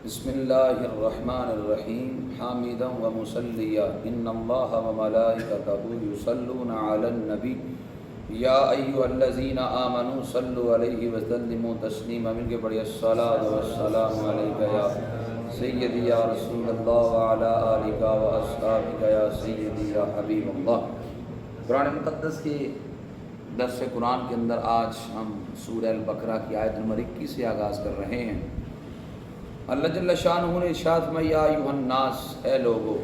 بسم اللہ الرحمن الرحیم حامدا و مصلیا ان اللہ و ملائکتہ یصلون علی النبی یا ایھا الذین آمنوا صلوا علیہ وسلموا تسلیما من کے بڑی الصلاۃ والسلام علیک یا سیدی یا رسول اللہ وعلی آلک و اصحابک یا سیدی یا حبیب اللہ۔ قرآن مقدس کے درس قرآن کے اندر آج ہم سورہ البقرہ کی آیت نمبر 21 سے آغاز کر رہے ہیں۔ اللہ جل شانہ نے ارشاد فرمایا یا ایھا الناس، اے لوگو،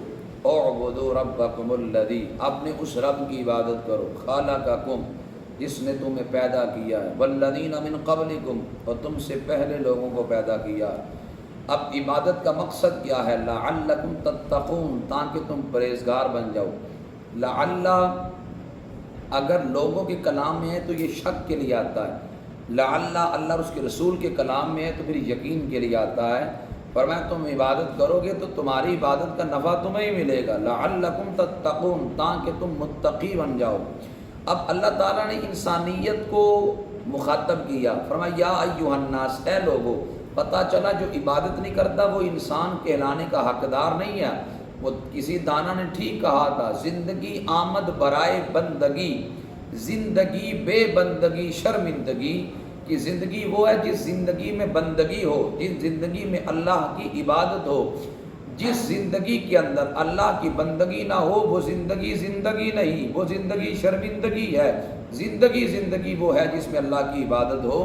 اعبدوا ربکم الذی، اپنے اس رب کی عبادت کرو، خلقکم، جس نے تمہیں پیدا کیا ہے، والذین من قبلکم، اور تم سے پہلے لوگوں کو پیدا کیا۔ اب عبادت کا مقصد کیا ہے؟ لعلکم تتقون، تاکہ تم پرہیزگار بن جاؤ۔ لعل اگر لوگوں کے کلام میں ہے تو یہ شک کے لیے آتا ہے، لعل اللہ اور اس کے رسول کے کلام میں ہے تو پھر یقین کے لیے آتا ہے۔ فرمایا تم عبادت کرو گے تو تمہاری عبادت کا نفع تمہیں ہی ملے گا، لعلکم تتقون، تاکہ تم متقی بن جاؤ۔ اب اللہ تعالیٰ نے انسانیت کو مخاطب کیا، فرمایا یا ایھا الناس، اے لوگو۔ پتہ چلا جو عبادت نہیں کرتا وہ انسان کہلانے کا حقدار نہیں ہے۔ وہ کسی دانا نے ٹھیک کہا تھا، زندگی آمد برائے بندگی، زندگی بے بندگی شرمندگی، کہ زندگی وہ ہے جس زندگی میں بندگی ہو، جس زندگی میں اللہ کی عبادت ہو۔ جس زندگی کے اندر اللہ کی بندگی نہ ہو وہ زندگی زندگی نہیں، وہ زندگی شرمندگی ہے۔ زندگی وہ ہے جس میں اللہ کی عبادت ہو۔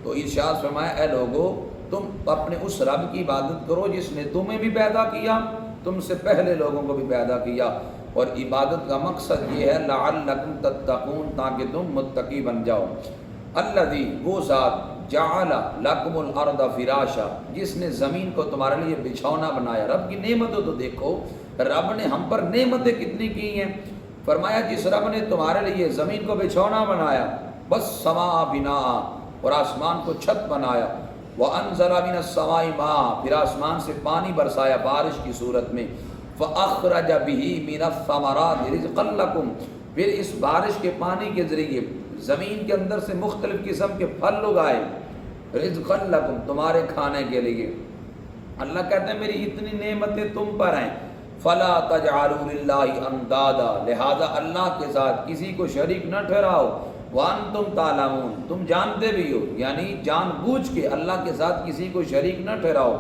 تو ارشاد فرمایا اے لوگو، تم اپنے اس رب کی عبادت کرو جس نے تمہیں بھی پیدا کیا، تم سے پہلے لوگوں کو بھی پیدا کیا۔ اور عبادت کا مقصد یہ ہے لعلکم تتقون، تاکہ تم متقی بن جاؤ۔ الذی، وہ ذات، جعل لکم الارض فراشا، جس نے زمین کو تمہارے لیے بچھونا بنایا۔ رب کی نعمتوں تو دیکھو، رب نے ہم پر نعمتیں کتنی کی ہیں۔ فرمایا جس رب نے تمہارے لیے زمین کو بچھونا بنایا، بس سما بنا، اور آسمان کو چھت بنایا، وانزل من السماء ماء، پھر آسمان سے پانی برسایا بارش کی صورت میں، فاخرج به من الثمرات رزقا لکم، پھر اس بارش کے پانی کے ذریعے زمین کے اندر سے مختلف قسم کے پھل اگائے، رزقا لکم، تمہارے کھانے کے لیے۔ اللہ کہتے ہیں میری اتنی نعمتیں تم پر ہیں، فلا تجعلوا للہ اندادا، لہذا اللہ کے ساتھ کسی کو شریک نہ ٹھہراؤ، وانتم تعلمون، تم جانتے بھی ہو، یعنی جان بوجھ کے اللہ کے ساتھ کسی کو شریک نہ ٹھہراؤ۔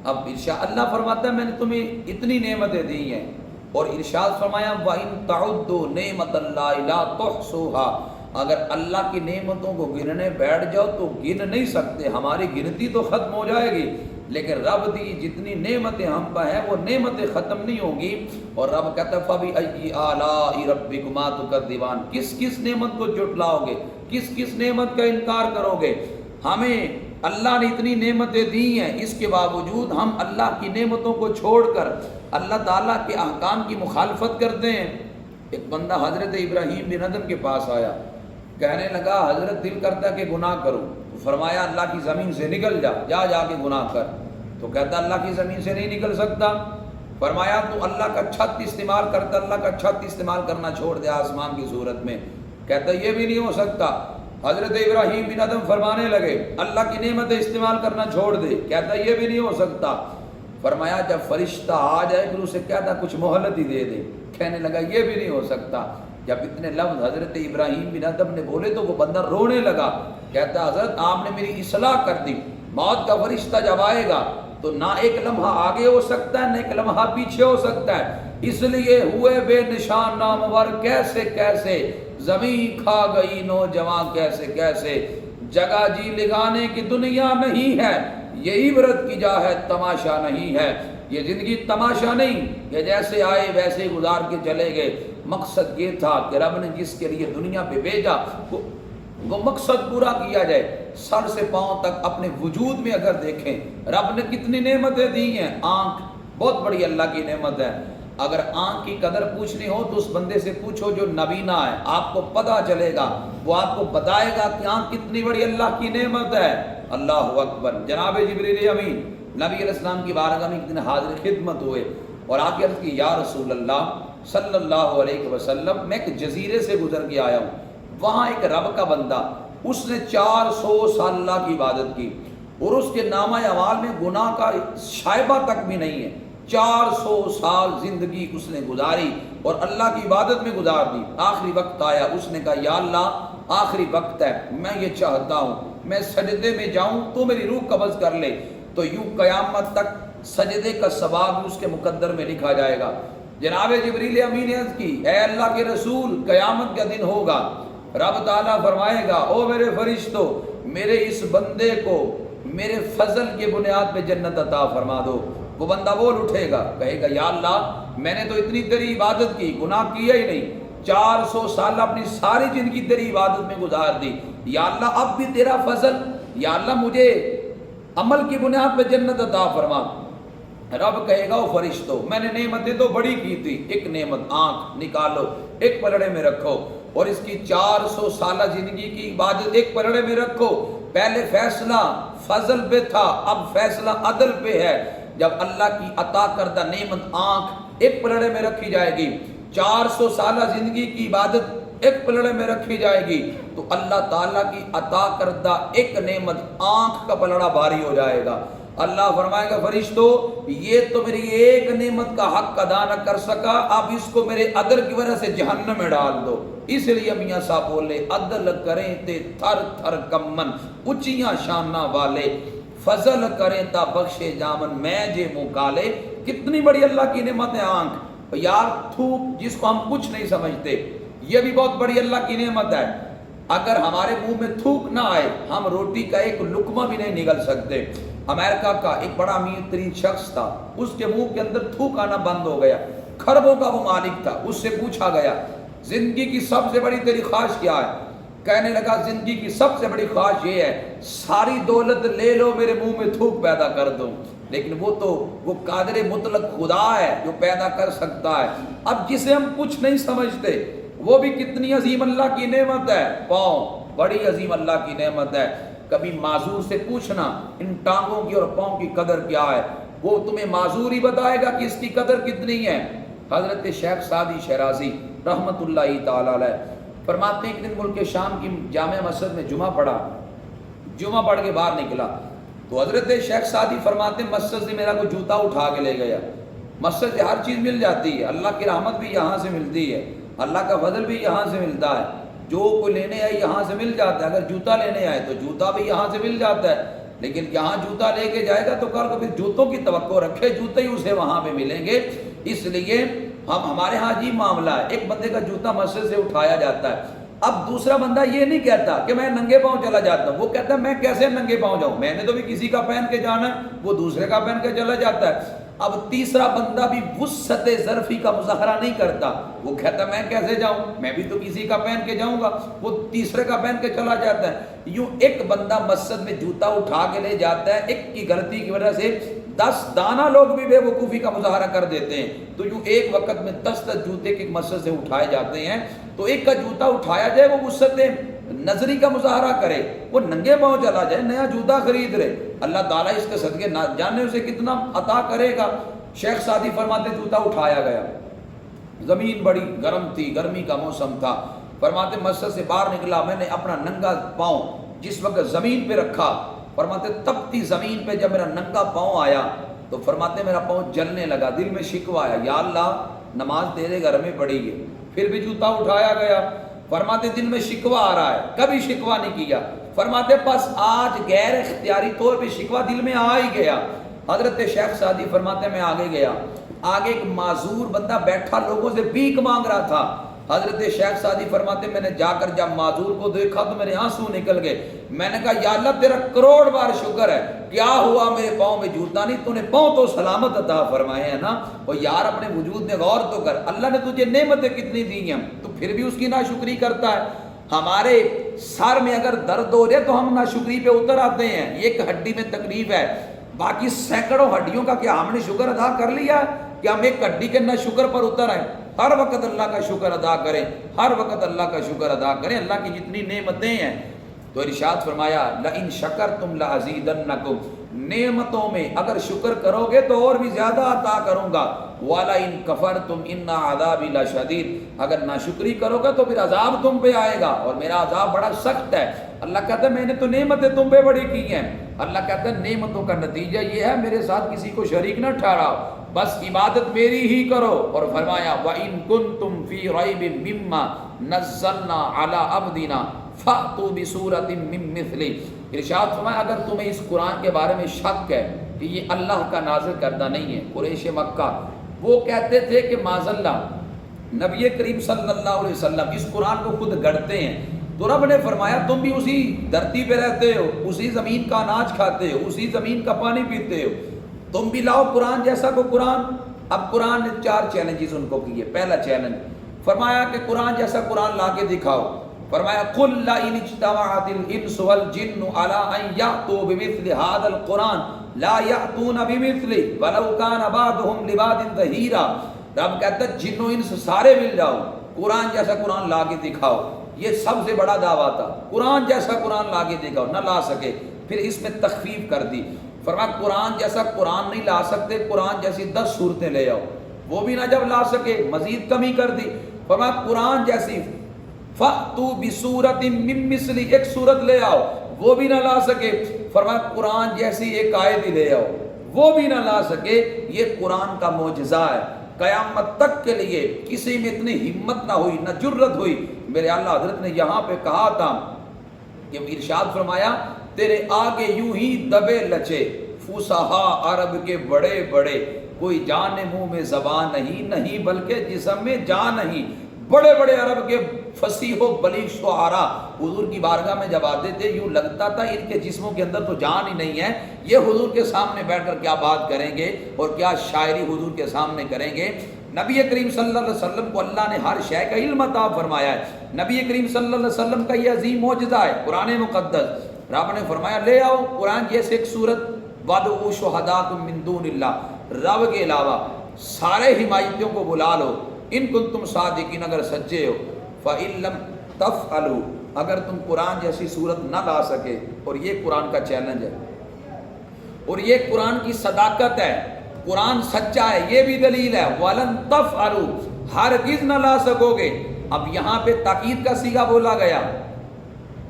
اب ارشاد اللہ فرماتا ہے میں نے تمہیں اتنی نعمتیں دی ہیں، اور ارشاد فرمایا وَإِن تَعُدُّوا نِعْمَةَ اللَّهِ لَا تُحْصُوهَا، اگر اللہ کی نعمتوں کو گننے بیٹھ جاؤ تو گن نہیں سکتے، ہماری گنتی تو ختم ہو جائے گی، لیکن رب دی جتنی نعمتیں ہم پر ہیں وہ نعمتیں ختم نہیں ہوں گی۔ اور رب کہتا ہے فَبِأَيِّ آلَاءِ رَبِّكُمَا تُكَذِّبَانِ، کس کس نعمت کو جھٹلاؤ گے، کس کس نعمت کا انکار کرو گے۔ ہمیں اللہ نے اتنی نعمتیں دی ہیں، اس کے باوجود ہم اللہ کی نعمتوں کو چھوڑ کر اللہ تعالیٰ کے احکام کی مخالفت کرتے ہیں۔ ایک بندہ حضرت ابراہیم بن ادم کے پاس آیا، کہنے لگا حضرت دل کرتا کہ گناہ کروں، تو فرمایا اللہ کی زمین سے نکل جا جا کے گناہ کر۔ تو کہتا اللہ کی زمین سے نہیں نکل سکتا۔ فرمایا تو اللہ کا چھت استعمال کرتا، اللہ کا چھت استعمال کرنا چھوڑ دے آسمان کی صورت میں۔ کہتا یہ بھی نہیں ہو سکتا۔ حضرت ابراہیم بن ادم فرمانے لگے اللہ کی نعمتیں استعمال کرنا چھوڑ دے، کہتا یہ بھی نہیں ہو سکتا۔ فرمایا جب فرشتہ آ جائے پھر اسے کہتا کچھ مہلت ہی دے دے، کہنے لگا یہ بھی نہیں ہو سکتا۔ جب اتنے لفظ حضرت ابراہیم بن ادم نے بولے تو وہ بندہ رونے لگا، کہتا حضرت آپ نے میری اصلاح کر دی، موت کا فرشتہ جب آئے گا تو نہ ایک لمحہ آگے ہو سکتا ہے نہ ایک لمحہ پیچھے ہو سکتا ہے، اس لیے ہوئے بے نشان نامور کیسے کیسے، زمین کھا گئی نوجوان کیسے کیسے، جگہ جی لگانے کی دنیا نہیں ہے، یہ عبرت کی جا ہے تماشا نہیں ہے۔ یہ زندگی تماشا نہیں کہ جیسے آئے ویسے گزار کے چلے گئے۔ مقصد یہ تھا کہ رب نے جس کے لیے دنیا پہ بھیجا وہ مقصد پورا کیا جائے۔ سر سے پاؤں تک اپنے وجود میں اگر دیکھیں رب نے کتنی نعمتیں دی ہیں۔ آنکھ بہت بڑی اللہ کی نعمت ہے، اگر آنکھ کی قدر پوچھنی ہو تو اس بندے سے پوچھو جو نبینا ہے، آپ کو پتہ چلے گا، وہ آپ کو بتائے گا کہ آنکھ کتنی بڑی اللہ کی نعمت ہے۔ اللہ اکبر۔ جناب جبریل امین نبی علیہ السلام کی بارگاہ میں ایک دن حاضر خدمت ہوئے اور آ کے عرض کی یا رسول اللہ صلی اللہ علیہ وسلم، میں ایک جزیرے سے گزر کے آیا ہوں، وہاں ایک رب کا بندہ، اس نے 400 سال اللہ کی عبادت کی، اور اس کے نامہ اعمال میں گناہ کا شائبہ تک بھی نہیں ہے۔ 400 سال زندگی اس نے گزاری اور اللہ کی عبادت میں گزار دی۔ آخری وقت آیا، اس نے کہا یا اللہ آخری وقت ہے، میں یہ چاہتا ہوں میں سجدے میں جاؤں تو میری روح قبض کر لے۔ تو یوں قیامت تک سجدے کا ثواب اس کے مقدر میں لکھا جائے گا۔ جناب جبریل امین نے عرض کی اے اللہ کے رسول قیامت کا دن ہوگا، رب تعالیٰ فرمائے گا او میرے فرشتوں میرے اس بندے کو میرے فضل کے بنیاد پہ جنت عطا فرما دو۔ وہ بندہ بول اٹھے گا، کہے گا یا اللہ میں نے تو اتنی تیری عبادت کی، گناہ کیا ہی نہیں، 400 سال اپنی ساری زندگی تیری عبادت میں گزار دی، یا اللہ اب بھی تیرا فضل، یا اللہ مجھے عمل کی بنیاد پہ جنت عطا فرما۔ رب کہے گا او فرشتوں میں نے نعمتیں تو بڑی کی تھی، ایک نعمت آنکھ نکالو ایک پلڑے میں رکھو، اور اس کی 400 سالہ زندگی کی عبادت ایک پلڑے میں رکھو۔ پہلے فیصلہ فضل پہ تھا، اب فیصلہ عدل پہ ہے۔ جب اللہ کی عطا کردہ نعمت آنکھ ایک پلڑے میں رکھی جائے گی، 400 سالہ زندگی کی عبادت ایک پلڑے میں رکھی جائے گی، تو اللہ تعالیٰ کی عطا کردہ ایک نعمت آنکھ کا پلڑا بھاری ہو جائے گا۔ اللہ فرمائے گا فرشتوں یہ تو میری ایک نعمت کا حق ادا نہ کر سکا، اب اس کو میرے عدل کی وجہ سے جہنم میں ڈال دو۔ اس لیے میاں صاحب بولے عدل کریں تے تھر تھر کمن اچیاں شانہ والے، فضل کریں تا بخشے جامن میں جے منہ کالے۔ کتنی بڑی اللہ کی نعمت ہے آنکھ، یار تھوک جس کو ہم کچھ نہیں سمجھتے، یہ بھی بہت بڑی اللہ کی نعمت ہے۔ اگر ہمارے منہ میں تھوک نہ آئے ہم روٹی کا ایک لقمہ بھی نہیں نگل سکتے۔ امریکہ کا ایک بڑا امیر ترین شخص تھا، اس کے منہ کے اندر تھوک آنا بند ہو گیا، خربوں کا وہ مالک تھا۔ اس سے پوچھا گیا زندگی کی سب سے بڑی تیری خواہش کیا ہے؟ کہنے لگا زندگی کی سب سے بڑی خواہش یہ ہے ساری دولت لے لو میرے منہ میں تھوک پیدا کر دو۔ لیکن وہ قادر مطلق خدا ہے جو پیدا کر سکتا ہے۔ اب جسے ہم کچھ نہیں سمجھتے وہ بھی کتنی عظیم اللہ کی نعمت ہے، پاؤں بڑی عظیم اللہ کی نعمت ہے۔ کبھی معذور سے پوچھنا ان ٹانگوں کی اور پاؤں کی قدر کیا ہے، وہ تمہیں معذور ہی بتائے گا کہ اس کی قدر کتنی ہے۔ حضرت شیخ سعدی شیرازی رحمت اللہ تعالی علیہ فرماتے ہیں ایک دن ملک شام کی جامع مسجد میں جمعہ پڑھا، جمعہ پڑھ کے باہر نکلا تو حضرت شیخ سعدی فرماتے ہیں مسجد سے میرا کوئی جوتا اٹھا کے لے گیا۔ مسجد سے ہر چیز مل جاتی ہے، اللہ کی رحمت بھی یہاں سے ملتی ہے، اللہ کا فضل بھی یہاں سے ملتا ہے، جو کوئی لینے آئے یہاں سے مل جاتا ہے۔ اگر جوتا لینے آئے تو جوتا بھی یہاں سے مل جاتا ہے، لیکن یہاں جوتا لے کے جائے گا تو کل کو پھر جوتوں کی توقع رکھے، جوتے ہی اسے وہاں پہ ملیں گے۔ اس لیے ہمارے ہاں جی معاملہ ہے، ایک بندے کا جوتا مسجد سے اٹھایا جاتا ہے، اب دوسرا بندہ یہ نہیں کہتا کہ میں ننگے پاؤں چلا جاتا ہوں، وہ کہتا ہے میں کیسے ننگے پاؤں جاؤں، میں نے تو بھی کسی کا پہن کے جانا ہے، وہ دوسرے کا پہن کے چلا جاتا ہے۔ اب تیسرا بندہ بھی وسعت ظرفی کا مظاہرہ نہیں کرتا، وہ کہتا میں کیسے جاؤں، میں بھی تو کسی کا پہن کے جاؤں گا، وہ تیسرے کا پہن کے چلا جاتا ہے۔ یوں ایک بندہ مسجد میں جوتا اٹھا کے لے جاتا ہے، ایک کی غلطی کی وجہ سے 10 دانہ لوگ بھی بے وقوفی کا مظاہرہ کر دیتے ہیں، تو یوں ایک وقت میں 10 جوتے کے مسجد سے اٹھائے جاتے ہیں۔ تو ایک کا جوتا اٹھایا جائے وہ وسعت نظری کا مظاہرہ کرے، وہ ننگے پاؤں چلا جائے، نیا جوتا خرید لے، اللہ تعالیٰ اس کے صدقے نہ جانے اسے کتنا عطا کرے گا۔ شیخ سعدی فرماتے جوتا اٹھایا گیا، زمین بڑی گرم تھی، گرمی کا موسم تھا، فرماتے مسجد سے باہر نکلا، میں نے اپنا ننگا پاؤں جس وقت زمین پہ رکھا، فرماتے تپتی زمین پہ جب میرا ننگا پاؤں آیا تو فرماتے میرا پاؤں جلنے لگا، دل میں شکوہ آیا، یا اللہ نماز تیرے گھر میں پڑھی ہے، پھر بھی جوتا اٹھایا گیا، فرماتے دل میں شکوہ آ رہا ہے، کبھی شکوہ نہیں کیا، فرماتے بس آج غیر اختیاری طور پہ شکوہ دل میں آ ہی گیا۔ حضرت شیخ سعدی فرماتے میں آگے گیا، آگے ایک معذور بندہ بیٹھا لوگوں سے بھیک مانگ رہا تھا، حضرت شیخ سعدی فرماتے میں نے جا کر جب معذور کو دیکھا تو میرے آنسو نکل گئے، میں نے کہا یا اللہ تیرا کروڑ بار شکر ہے، کیا ہوا میرے پاؤں میں جوتا نہیں، تو نے پاؤں تو سلامت عطا فرمائے ہیں نا۔ اور یار اپنے وجود میں غور تو کر، اللہ نے تجھے نعمتیں کتنی دی ہیں تو پھر بھی اس کی ناشکری کرتا ہے۔ ہمارے سر میں اگر درد ہو جائے تو ہم ناشکری پہ اتر آتے ہیں، یہ ایک ہڈی میں تکلیف ہے، باقی سینکڑوں ہڈیوں کا کیا ہم نے شکر ادا کر لیا کہ ہم ایک ہڈی کے نہ شکر پر اتر آئے؟ ہر وقت اللہ کا شکر ادا کریں، ہر وقت اللہ کا شکر ادا کریں، اللہ کی جتنی نعمتیں ہیں۔ تو ارشاد فرمایا لئن شکرتم لازیدنکم، نعمتوں میں اگر شکر کرو گے تو اور بھی زیادہ عطا کروں گا، وَلَئِن كَفَرْتُمْ إِنَّ عَذَابِي لَشَدِيدٌ، اگر ناشکری کرو گے تو پھر عذاب تم پہ آئے گا اور میرا عذاب بڑا سخت ہے۔ اللہ کہتا ہے میں نے تو نعمتیں تم پہ بڑی کی ہیں، اللہ کہتا ہے نعمتوں کا نتیجہ یہ ہے میرے ساتھ کسی کو شریک نہ ٹھہراؤ، بس عبادت میری ہی کرو۔ اور فرمایا وَإِن كُنتُمْ فِي رَيْبٍ مِّمَّا نَزَّلْنَا عَلَىٰ عَبْدِنَا فَأْتُوا بِسُورَةٍ مِّن مِّثْلِهِ۔ ارشاد فرمایا اگر تمہیں اس قرآن کے بارے میں شک ہے کہ یہ اللہ کا نازل کردہ نہیں ہے، قریش مکہ وہ کہتے تھے کہ معاذ اللہ نبی کریم صلی اللہ علیہ وسلم اس قرآن کو خود گڑھتے ہیں، تو رب نے فرمایا تم بھی اسی دھرتی پہ رہتے ہو، اسی زمین کا اناج کھاتے ہو، اسی زمین کا پانی پیتے ہو، تم بھی لاؤ قرآن جیسا کو قرآن۔ اب قرآن نے 4 چیلنجز ان کو کیے۔ پہلا چیلنج فرمایا کہ قرآن جیسا قرآن لا کے دکھاؤ۔ فرمایا قُلْ لَئِنِ اجْتَمَعَتِ الْإِنسُ وَالْجِنُّ عَلَىٰ أَن يَأْتُوا بِمِثْلِ هَٰذَا الْقُرْآنِ لَا يَأْتُونَ بِمِثْلِهِ وَلَوْ كَانَ بَعْضُهُمْ لِبَعْضٍ ظَهِيرًا۔ رب کہتا ہے جن و انس سارے مل جاؤ، قرآن جیسا قرآن لا کے دکھاؤ۔ یہ سب سے بڑا دعویٰ تھا، قرآن جیسا قرآن لا کے دکھاؤ، نہ لا سکے۔ پھر اس میں تخفیف کر دی، فرمایا قرآن جیسا قرآن نہیں لا سکتے، قرآن جیسی 10 صورتیں لے آؤ، وہ بھی نہ جب لا سکے مزید کمی کر دی، فرمایا قرآن جیسی فَأْتُوا بِسُورَةٍ مِّن مِّثْلِهِ ایک صورت لے آؤ، وہ بھی نہ لا سکے، فرمایا قرآن جیسی ایک آیت ہی لے آؤ، وہ بھی نہ لا سکے۔ یہ قرآن کا معجزہ ہے، قیامت تک کے لیے کسی میں اتنی ہمت نہ ہوئی، نہ جرت ہوئی۔ میرے اللہ حضرت نے یہاں پہ کہا تھا کہ ارشاد فرمایا تیرے آگے یوں ہی دبے لچے فصحا عرب کے بڑے بڑے، کوئی جان منہ میں زبان نہیں بلکہ جسم میں جان نہیں، بڑے بڑے عرب کے فصیح و بلیغ شعراء حضور کی بارگاہ میں جب آتے تھے یوں لگتا تھا ان کے جسموں کے اندر تو جان ہی نہیں ہے، یہ حضور کے سامنے بیٹھ کر کیا بات کریں گے اور کیا شاعری حضور کے سامنے کریں گے۔ نبی کریم صلی اللہ علیہ وسلم کو اللہ نے ہر شے کا علم عطا فرمایا ہے، نبی کریم صلی اللہ علیہ وسلم کا یہ عظیم معجزہ ہے قرآن مقدس۔ رب نے فرمایا لے آؤ قرآن جیسے ایک سورت، وَادْعُوا شُهَدَاءَكُم مِّن دُونِ اللَّهِ، رب کے علاوہ سارے حمایتیوں کو بلا لو، ان کنتم صادقین اگر سچے ہو، فَإِن لَّمْ تَفْعَلُوا اگر تم قرآن جیسی صورت نہ لا سکے، اور یہ قرآن کا چیلنج ہے اور یہ قرآن کی صداقت ہے، قرآن سچا ہے، یہ بھی دلیل ہے، وَلَن تَفْعَلُوا ہرگز نہ لا سکو گے۔ اب یہاں پہ تاکید کا صیغہ بولا گیا،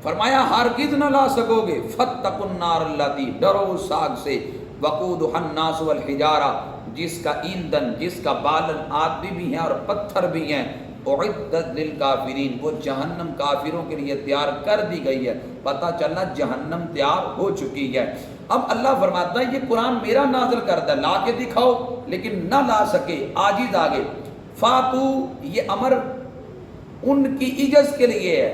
فرمایا ہرگز نہ لا سکو گے، فَاتَّقُوا النَّارَ الَّتِي ڈرو اس آگ سے، وَقُودُهَا النَّاسُ وَالْحِجَارَةُ جس کا ایندھن، جس کا بالن آدمی بھی ہیں اور پتھر بھی ہیں، اعدت للکافرین وہ جہنم کافروں کے لیے تیار کر دی گئی ہے۔ پتہ چلا جہنم تیار ہو چکی ہے۔ اب اللہ فرماتا ہے یہ قرآن میرا نازل کردہ، لا کے دکھاؤ، لیکن نہ لا سکے، عاجز آگے۔ فاتو یہ امر ان کی عجز کے لیے ہے،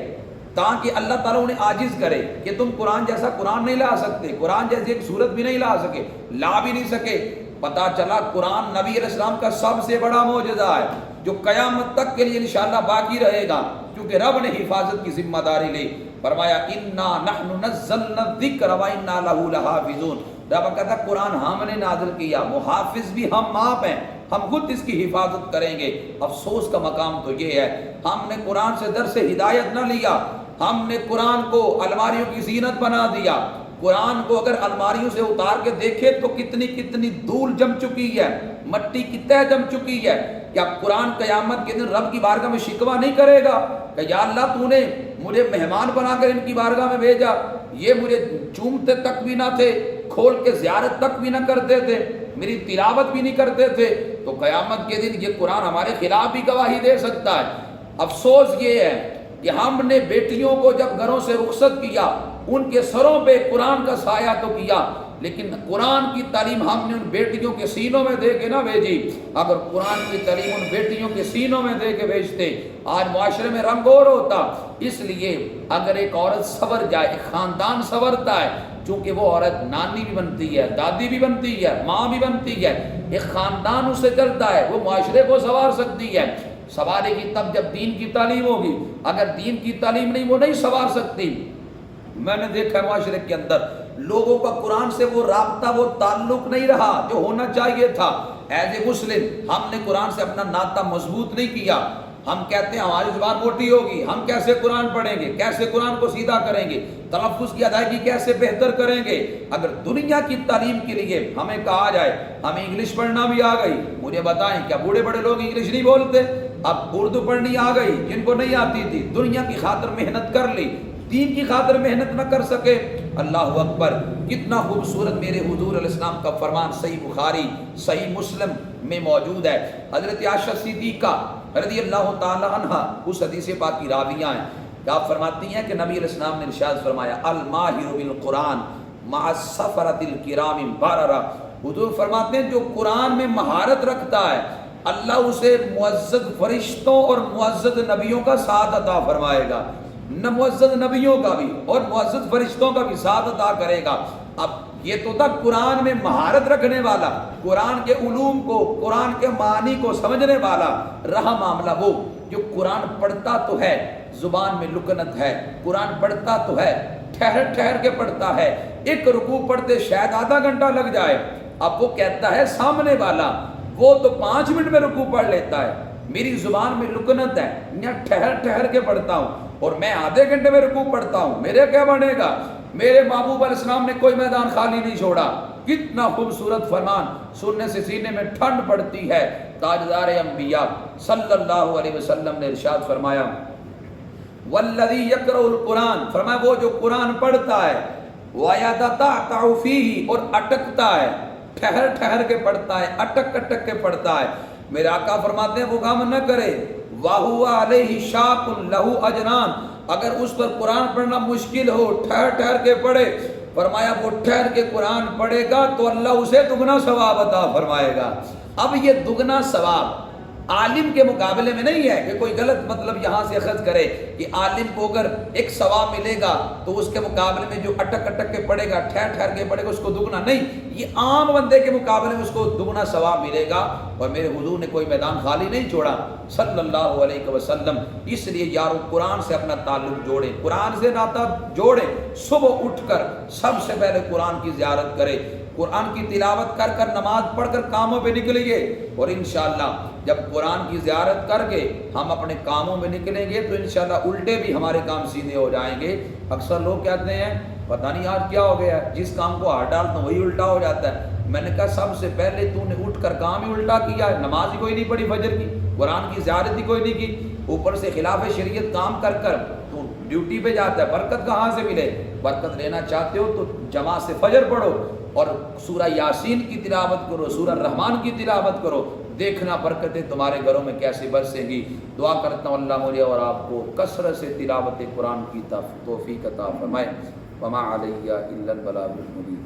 تاکہ اللہ تعالیٰ انہیں عاجز کرے کہ تم قرآن جیسا قرآن نہیں لا سکتے، قرآن جیسی ایک صورت بھی نہیں لا سکے، لا بھی نہیں سکے۔ پتہ چلا قرآن نبی علیہ السلام کا سب سے بڑا معجزہ ہے جو قیامت تک کے لیے انشاءاللہ باقی رہے گا، کیونکہ رب نے حفاظت کی ذمہ داری لی۔ فرمایا انا نحن نزلنا الذکر وانا لہ لحافظون، رب کہتا ہے قرآن ہم نے نازل کیا، محافظ بھی ہم آپ ہیں، ہم خود اس کی حفاظت کریں گے۔ افسوس کا مقام تو یہ ہے ہم نے قرآن سے درس ہدایت نہ لیا، ہم نے قرآن کو الماریوں کی زینت بنا دیا۔ قرآن کو اگر الماریوں سے اتار کے دیکھے تو کتنی کتنی دھول جم چکی ہے، مٹی کی تہ جم چکی ہے۔ کیا قرآن قیامت کے دن رب کی بارگاہ میں شکوہ نہیں کرے گا کہ یا اللہ تو نے مجھے مہمان بنا کر ان کی بارگاہ میں بھیجا، یہ مجھے چومتے تک بھی نہ تھے، کھول کے زیارت تک بھی نہ کرتے تھے، میری تلاوت بھی نہیں کرتے تھے، تو قیامت کے دن یہ قرآن ہمارے خلاف بھی گواہی دے سکتا ہے۔ افسوس یہ ہے کہ ہم نے بیٹیوں کو جب گھروں سے رخصت کیا ان کے سروں پہ قرآن کا سایہ تو کیا، لیکن قرآن کی تعلیم ہم نے ان بیٹیوں کے سینوں میں دے کے نہ بھیجی۔ اگر قرآن کی تعلیم ان بیٹیوں کے سینوں میں دے کے بھیجتے آج معاشرے میں رنگ اور ہوتا۔ اس لیے اگر ایک عورت سنور جائے، ایک خاندان سنورتا ہے، چونکہ وہ عورت نانی بھی بنتی ہے، دادی بھی بنتی ہے، ماں بھی بنتی ہے، ایک خاندان اس سے چلتا ہے، وہ معاشرے کو سنوار سکتی ہے۔ سنوارے گی تب جب دین کی تعلیم ہوگی، اگر دین کی تعلیم نہیں وہ نہیں سنوار سکتی۔ میں نے دیکھا معاشرے کے اندر لوگوں کا قرآن سے وہ رابطہ، وہ تعلق نہیں رہا جو ہونا چاہیے تھا۔ ایز اے مسلم ہم نے قرآن سے اپنا ناطہ مضبوط نہیں کیا، ہم کہتے ہیں ہماری زبان موٹی ہوگی، ہم کیسے قرآن پڑھیں گے، کیسے قرآن کو سیدھا کریں گے، تلفظ کی ادائیگی کیسے بہتر کریں گے۔ اگر دنیا کی تعلیم کے لیے ہمیں کہا جائے ہمیں انگلش پڑھنا بھی آ گئی، مجھے بتائیں کیا بوڑھے بڑے لوگ انگلش نہیں بولتے؟ اب اردو پڑھنی آ گئی جن کو نہیں آتی تھی، دنیا کی خاطر محنت کر لی، دین کی خاطر محنت نہ کر سکے، اللہ اکبر، کتنا خوبصورت میرے حضور علیہ السلام کا فرمان صحیح بخاری صحیح مسلم میں موجود ہے۔ حضرت عائشہ صدیقہ رضی اللہ تعالی عنہ اس حدیث پاک کی راویہ ہیں کہ آپ فرماتی ہیں کہ نبی علیہ السلام نے ارشاد فرمایا الماہر بالقرآن مع السفرۃ الکرام بررہ، حضور فرماتے ہیں جو قرآن میں مہارت رکھتا ہے اللہ اسے معزز فرشتوں اور معزز نبیوں کا ساتھ عطا فرمائے گا، نہ معزز نبیوں کا بھی اور معزز فرشتوں کا بھی ساتھ عطا کرے گا۔ اب یہ تو تھا قرآن میں مہارت رکھنے والا، قرآن کے علوم کو قرآن کے معنی کو سمجھنے والا، رہا معاملہ وہ جو قرآن پڑھتا تو ہے زبان میں لکنت ہے، قرآن پڑھتا تو ہے ٹھہر ٹھہر کے پڑھتا ہے، ایک رکوع پڑھتے شاید آدھا گھنٹہ لگ جائے، اب وہ کہتا ہے سامنے والا وہ تو 5 منٹ میں رکوع پڑھ لیتا ہے، میری زبان میں لکنت ہے، میں ٹھہر ٹھہر کے پڑھتا ہوں اور میں آدھے گھنٹے میں رکوع پڑھتا ہوں، میرے کیا بنے گا؟ میرے محبوب علیہ السلام نے کوئی میدان خالی نہیں چھوڑا۔ کتنا خوبصورت فرمان، سننے سے سینے میں ٹھنڈ پڑتی ہے۔ تاجدار انبیاء صلی اللہ علیہ وسلم نے ارشاد فرمایا والذی یقرأ القرآن، فرمایا وہ جو قرآن پڑھتا ہے وَيَتَتَعْتَعُ فِيهِ اور اٹکتا ہے، ٹھہر ٹھہر کے پڑھتا ہے، اٹک اٹک کے پڑھتا ہے، میرے آقا فرماتے ہیں وہ کام نہ کرے وَهُوَ عَلَيْهِ شَاقٌ لَهُ أَجْرَانِ، اگر اس پر قرآن پڑھنا مشکل ہو ٹھہر ٹھہر کے پڑھے، فرمایا وہ ٹھہر کے قرآن پڑھے گا تو اللہ اسے دگنا ثواب عطا فرمائے گا۔ اب یہ دگنا ثواب عالم کے مقابلے میں نہیں ہے کہ کوئی غلط مطلب یہاں سے اخذ کرے کہ عالم کو اگر ایک ثواب ملے گا تو اس کے مقابلے میں جو اٹک اٹک کے پڑھے گا ٹھہر ٹھہر کے پڑھے گا اس کو دگنا نہیں، یہ عام بندے کے مقابلے میں اس کو دگنا ثواب ملے گا۔ اور میرے حضور نے کوئی میدان خالی نہیں چھوڑا صلی اللہ علیہ وسلم۔ اس لیے یارو قرآن سے اپنا تعلق جوڑے، قرآن سے ناطہ جوڑے، صبح اٹھ کر سب سے پہلے قرآن کی زیارت کرے، قرآن کی تلاوت کر کر نماز پڑھ کر کاموں پہ نکلیں گے، اور انشاءاللہ جب قرآن کی زیارت کر کے ہم اپنے کاموں میں نکلیں گے تو انشاءاللہ الٹے بھی ہمارے کام سیدھے ہو جائیں گے۔ اکثر لوگ کہتے ہیں پتہ نہیں آج کیا ہو گیا ہے، جس کام کو ہاتھ ڈالتا ہوں وہی الٹا ہو جاتا ہے۔ میں نے کہا سب سے پہلے تو نے اٹھ کر کام ہی الٹا کیا ہے، نماز ہی کوئی نہیں پڑھی فجر کی، قرآن کی زیارت ہی کوئی نہیں کی، اوپر سے خلاف شریعت کام کر کر تو ڈیوٹی پہ جاتا ہے، برکت کہاں سے ملے؟ برکت لینا چاہتے ہو تو جماعت سے فجر پڑھو اور سورہ یاسین کی تلاوت کرو، سورہ رحمان کی تلاوت کرو، دیکھنا برکتیں تمہارے گھروں میں کیسے برسیں گی۔ دعا کرتا ہوں اللہ مجھے اور آپ کو کثرت سے تلاوت قرآن کی توفیق عطا فرمائے۔ وما علیہ الا البلاغ المبین۔